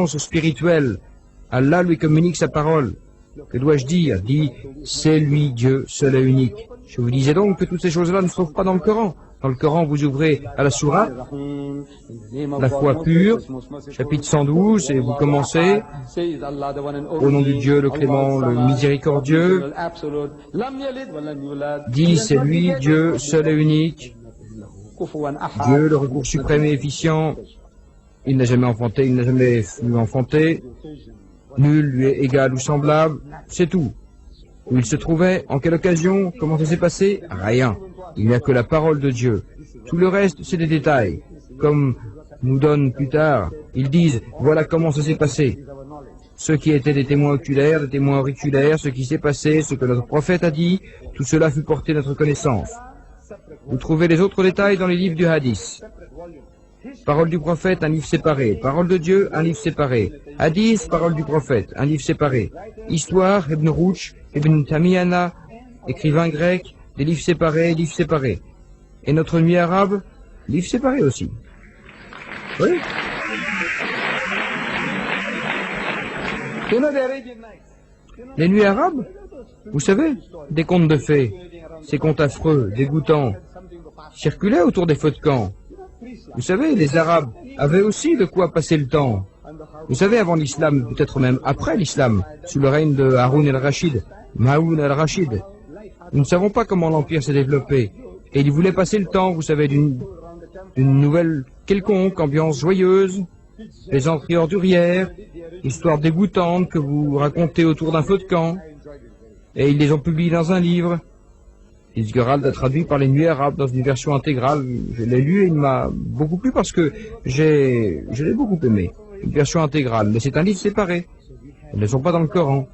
spirituelle. Allah lui communique sa parole. Que dois-je dire? Dit, c'est lui Dieu, seul et unique. Je vous disais donc que toutes ces choses-là ne se trouvent pas dans le Coran. Dans le Coran, vous ouvrez à la sourate, la foi pure, chapitre 112, et vous commencez au nom du Dieu, le clément, le miséricordieux. Dit, c'est lui Dieu, seul et unique. Dieu, le recours suprême et efficient. Il n'a jamais enfanté, il n'a jamais eu enfanté. Nul lui est égal ou semblable, c'est tout. Où il se trouvait, en quelle occasion, comment ça s'est passé? Rien. Il n'y a que la parole de Dieu. Tout le reste, c'est des détails. Comme nous donnent plus tard, ils disent, voilà comment ça s'est passé. Ceux qui étaient des témoins oculaires, des témoins auriculaires, ce qui s'est passé, ce que notre prophète a dit, tout cela fut porté à notre connaissance. Vous trouvez les autres détails dans les livres du hadith. Parole du prophète, un livre séparé. Parole de Dieu, un livre séparé. Hadith, parole du prophète, un livre séparé. Histoire, Ibn Rushd, Ibn Tamiyana, écrivain grec, des livres séparés, livres séparés. Et notre nuit arabe, livre séparé aussi. Oui. Les nuits arabes, vous savez, des contes de fées, ces contes affreux, dégoûtants, circulaient autour des feux de camp. Vous savez, les Arabes avaient aussi de quoi passer le temps. Vous savez, avant l'islam, peut-être même après l'islam, sous le règne de Haroun el-Rachid, Mahoun el-Rachid, nous ne savons pas comment l'Empire s'est développé. Et ils voulaient passer le temps, vous savez, d'une nouvelle quelconque, ambiance joyeuse, plaisanterie ordurière, histoire dégoûtante que vous racontez autour d'un feu de camp. Et ils les ont publiés dans un livre. Fitzgerald a traduit par les Nuits arabes dans une version intégrale. Je l'ai lu et il m'a beaucoup plu parce que je l'ai beaucoup aimé. Une version intégrale, mais c'est un livre séparé. Elles ne sont pas dans le Coran.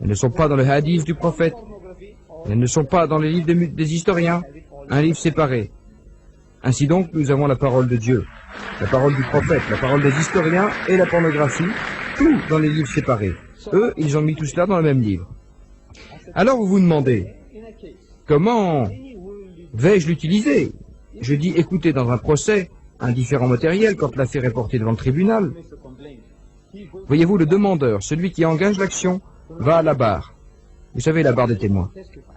Elles ne sont pas dans le hadith du prophète. Elles ne sont pas dans les livres des historiens. Un livre séparé. Ainsi donc, nous avons la parole de Dieu, la parole du prophète, la parole des historiens et la pornographie, tout dans les livres séparés. Eux, ils ont mis tout cela dans le même livre. Alors vous vous demandez, comment vais-je l'utiliser? Je dis, écoutez, dans un procès, un différent matériel, quand l'affaire est portée devant le tribunal, voyez-vous, le demandeur, celui qui engage l'action, va à la barre. Vous savez, la barre des témoins.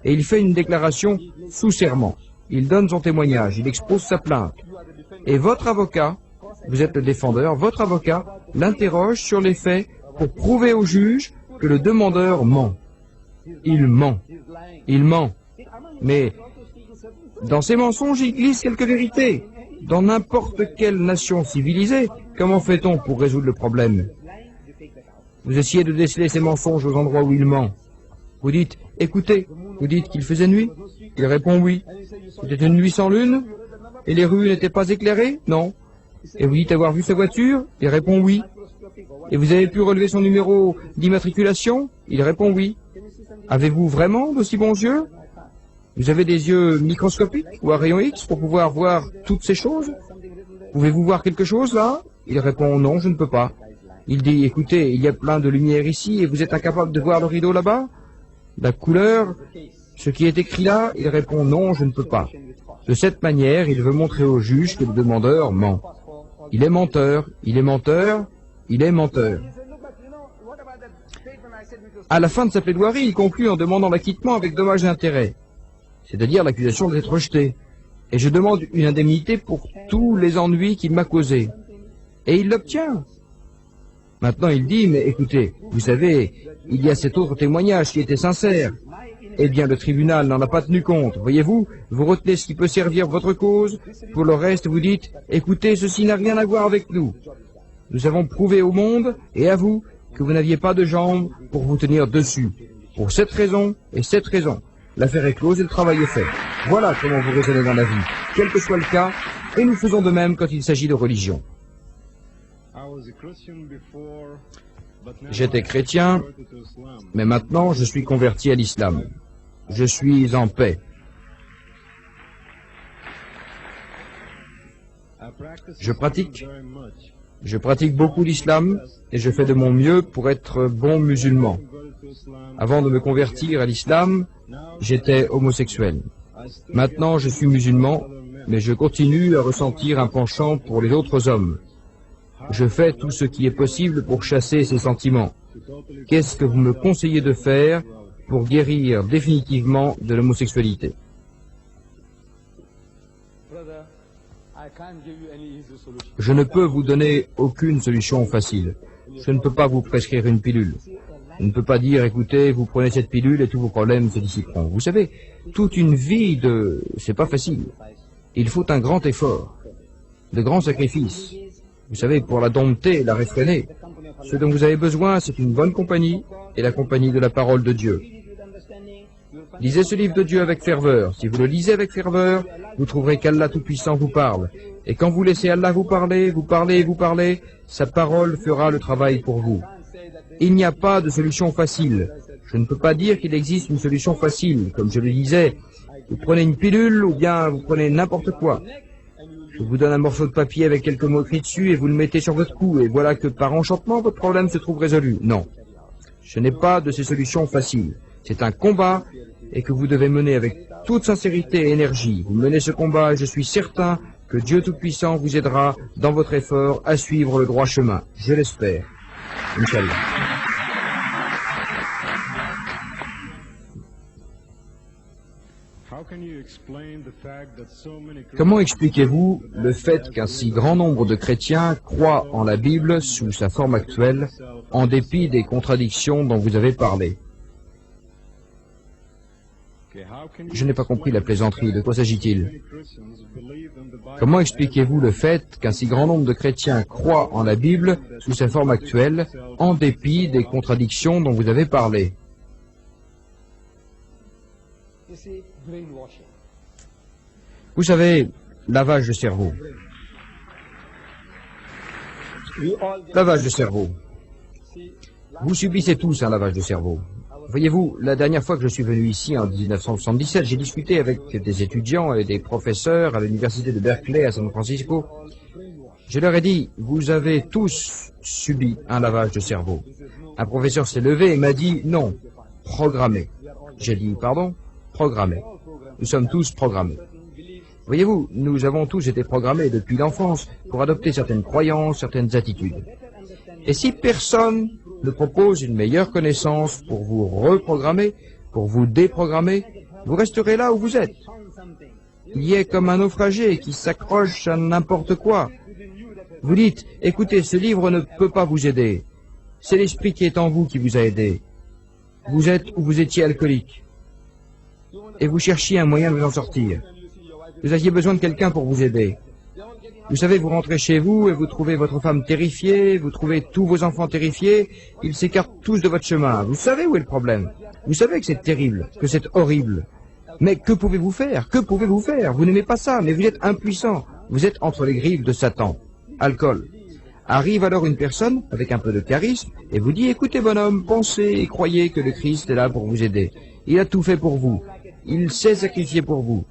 Et il fait une déclaration sous serment. Il donne son témoignage, il expose sa plainte. Et votre avocat, vous êtes le défendeur, votre avocat l'interroge sur les faits pour prouver au juge que le demandeur ment. Il ment. Il ment. Mais dans ces mensonges, il glisse quelques vérités. Dans n'importe quelle nation civilisée, comment fait-on pour résoudre le problème? Vous essayez de déceler ces mensonges aux endroits où il ment. Vous dites, écoutez, vous dites qu'il faisait nuit? Il répond oui. C'était une nuit sans lune? Et les rues n'étaient pas éclairées? Non. Et vous dites avoir vu sa voiture? Il répond oui. Et vous avez pu relever son numéro d'immatriculation? Il répond oui. Avez-vous vraiment d'aussi bons yeux? Vous avez des yeux microscopiques ou à rayon X pour pouvoir voir toutes ces choses? Pouvez-vous voir quelque chose là? Il répond non, je ne peux pas. Il dit, écoutez, il y a plein de lumière ici et vous êtes incapable de voir le rideau là-bas? La couleur, ce qui est écrit là? Il répond non, je ne peux pas. De cette manière, il veut montrer au juge que le demandeur ment. Il est menteur, il est menteur, il est menteur. À la fin de sa plaidoirie, il conclut en demandant l'acquittement avec dommages et intérêts, c'est-à-dire l'accusation d'être rejetée. Et je demande une indemnité pour tous les ennuis qu'il m'a causés. Et il l'obtient. Maintenant, il dit, mais écoutez, vous savez, il y a cet autre témoignage qui était sincère. Eh bien, le tribunal n'en a pas tenu compte. Voyez-vous, vous retenez ce qui peut servir votre cause. Pour le reste, vous dites, écoutez, ceci n'a rien à voir avec nous. Nous avons prouvé au monde et à vous que vous n'aviez pas de jambes pour vous tenir dessus. Pour cette raison et cette raison. L'affaire est close et le travail est fait. Voilà comment vous raisonnez dans la vie, quel que soit le cas, et nous faisons de même quand il s'agit de religion. J'étais chrétien, mais maintenant je suis converti à l'islam. Je suis en paix. Je pratique beaucoup l'islam et je fais de mon mieux pour être bon musulman. Avant de me convertir à l'islam, j'étais homosexuel. Maintenant, je suis musulman, mais je continue à ressentir un penchant pour les autres hommes. Je fais tout ce qui est possible pour chasser ces sentiments. Qu'est-ce que vous me conseillez de faire pour guérir définitivement de l'homosexualité? Je ne peux vous donner aucune solution facile. Je ne peux pas vous prescrire une pilule. Je ne peux pas dire, écoutez, vous prenez cette pilule et tous vos problèmes se dissiperont. Vous savez, toute une vie de... c'est pas facile. Il faut un grand effort, de grands sacrifices. Vous savez, pour la dompter et la réfréner. Ce dont vous avez besoin, c'est une bonne compagnie et la compagnie de la parole de Dieu. Lisez ce livre de Dieu avec ferveur. Si vous le lisez avec ferveur, vous trouverez qu'Allah Tout-Puissant vous parle. Et quand vous laissez Allah vous parler, sa parole fera le travail pour vous. Il n'y a pas de solution facile. Je ne peux pas dire qu'il existe une solution facile. Comme je le disais, vous prenez une pilule ou bien vous prenez n'importe quoi. Je vous donne un morceau de papier avec quelques mots écrits dessus et vous le mettez sur votre cou et voilà que par enchantement votre problème se trouve résolu. Non. Je n'ai pas de ces solutions faciles. C'est un combat et que vous devez mener avec toute sincérité et énergie. Vous menez ce combat et je suis certain que Dieu Tout-Puissant vous aidera dans votre effort à suivre le droit chemin. Je l'espère. Inch'Allah. Comment expliquez-vous le fait qu'un si grand nombre de chrétiens croient en la Bible sous sa forme actuelle, en dépit des contradictions dont vous avez parlé? Je n'ai pas compris la plaisanterie. De quoi s'agit-il? Comment expliquez-vous le fait qu'un si grand nombre de chrétiens croient en la Bible sous sa forme actuelle, en dépit des contradictions dont vous avez parlé? Vous savez, lavage de cerveau. Lavage de cerveau. Vous subissez tous un lavage de cerveau. Voyez-vous, la dernière fois que je suis venu ici, en 1977, j'ai discuté avec des étudiants et des professeurs à l'université de Berkeley à San Francisco. Je leur ai dit, vous avez tous subi un lavage de cerveau. Un professeur s'est levé et m'a dit, non, programmé. J'ai dit, pardon, programmé. Nous sommes tous programmés. Voyez-vous, nous avons tous été programmés depuis l'enfance pour adopter certaines croyances, certaines attitudes. Et si personne ne propose une meilleure connaissance pour vous reprogrammer, pour vous déprogrammer, vous resterez là où vous êtes. Il y est comme un naufragé qui s'accroche à n'importe quoi. Vous dites, écoutez, ce livre ne peut pas vous aider. C'est l'esprit qui est en vous qui vous a aidé. Vous êtes ou vous étiez alcoolique. Et vous cherchiez un moyen de vous en sortir. Vous aviez besoin de quelqu'un pour vous aider. Vous savez, vous rentrez chez vous et vous trouvez votre femme terrifiée, vous trouvez tous vos enfants terrifiés, ils s'écartent tous de votre chemin. Vous savez où est le problème? Vous savez que c'est terrible, que c'est horrible. Mais que pouvez-vous faire? Que pouvez-vous faire? Vous n'aimez pas ça, mais vous êtes impuissant. Vous êtes entre les griffes de Satan. Alcool. Arrive alors une personne avec un peu de charisme et vous dit, écoutez bonhomme, pensez et croyez que le Christ est là pour vous aider. Il a tout fait pour vous. Il s'est sacrifié pour vous.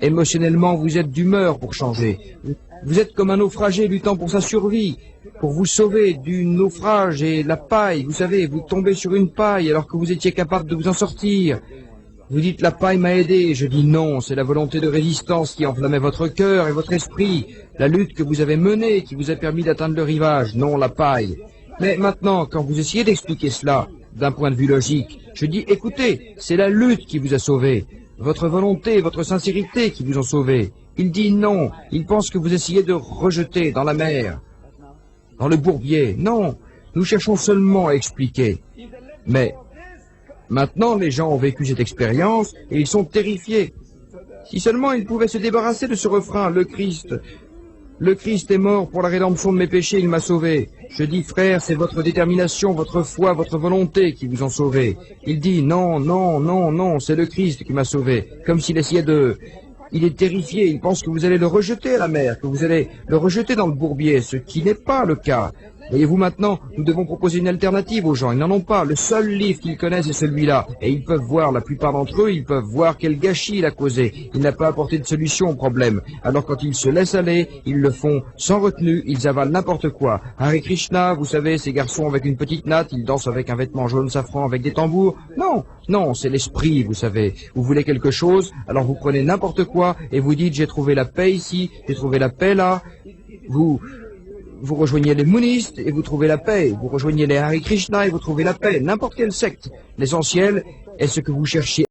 Émotionnellement, vous êtes d'humeur pour changer. Vous êtes comme un naufragé luttant pour sa survie, pour vous sauver du naufrage et la paille. Vous savez, vous tombez sur une paille alors que vous étiez capable de vous en sortir. Vous dites, la paille m'a aidé. Je dis non, c'est la volonté de résistance qui enflammait votre cœur et votre esprit. La lutte que vous avez menée qui vous a permis d'atteindre le rivage, non la paille. Mais maintenant, quand vous essayez d'expliquer cela d'un point de vue logique, je dis, écoutez, c'est la lutte qui vous a sauvé. Votre volonté, votre sincérité qui vous ont sauvé. Il dit non, il pense que vous essayez de rejeter dans la mer, dans le bourbier. Non, nous cherchons seulement à expliquer. Mais maintenant, les gens ont vécu cette expérience et ils sont terrifiés. Si seulement ils pouvaient se débarrasser de ce refrain, le Christ est mort pour la rédemption de mes péchés, il m'a sauvé. Je dis, frère, c'est votre détermination, votre foi, votre volonté qui vous ont sauvé. Il dit, non, non, non, non, c'est le Christ qui m'a sauvé. Comme s'il essayait de... Il est terrifié, il pense que vous allez le rejeter à la mer, que vous allez le rejeter dans le bourbier, ce qui n'est pas le cas. Voyez-vous maintenant, nous devons proposer une alternative aux gens, ils n'en ont pas. Le seul livre qu'ils connaissent est celui-là. Et ils peuvent voir, la plupart d'entre eux, ils peuvent voir quel gâchis il a causé. Il n'a pas apporté de solution au problème. Alors quand ils se laissent aller, ils le font sans retenue, ils avalent n'importe quoi. Hare Krishna, vous savez, ces garçons avec une petite natte, ils dansent avec un vêtement jaune safran avec des tambours. Non, non, c'est l'esprit, vous savez. Vous voulez quelque chose, alors vous prenez n'importe quoi et vous dites, j'ai trouvé la paix ici, j'ai trouvé la paix là. Vous vous rejoignez les Munistes et vous trouvez la paix. Vous rejoignez les Hare Krishna et vous trouvez la paix. N'importe quelle secte. L'essentiel est ce que vous cherchiez